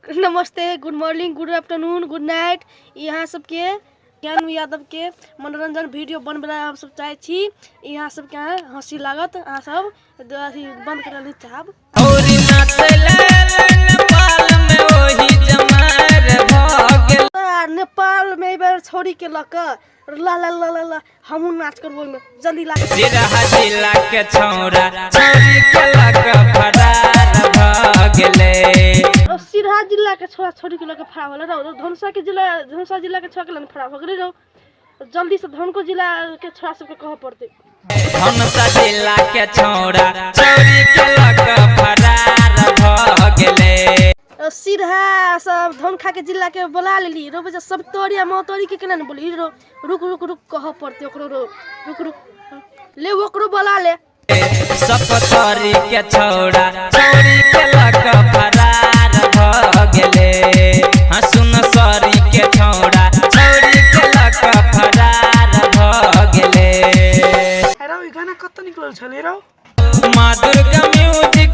नमस्ते, good morning, good afternoon, good night. यहाँ सबके ज्ञान यादव के मनोरंजन वीडियो बनबे हम सब चाहे छी। यहाँ सब के हंसी लागत, अहाँ सब अथी बंद कर नहीं चाहब। नेपाल में बार छोड़ी के लक ला ला ला ला ला हमू नाच करबो में जल्दी ला जिला के छौरा छोड़ी के लक फरार भ गेले। सिरहा जिला के छोरा छोड़ी के लक फरार होले रहो। धनुषा जिला के छोरा के लक फरार हो गेले रहो। जल्दी से धनको जिला के छोरा सब के कह पड़ते। धनुषा जिला के छौरा छोड़ी के लक फरार भ गेले। सिरहा सब धनखा के जिला के बोला लेली रो बजे सब तोरिया मोतोरी के केना न बोली रो रुक रुक रुक कह पड़ते ओकरो रो रुक रुक ले ओकरो बोला ले। सकतरी के छौरा छोड़ी के लक फरार भ गेले। हसुन सरी के छौरा छोड़ी के लक फरार भ गेले। हेरो ई गाना कत निकलल छले रो। माँ दुर्गा म्यूजिक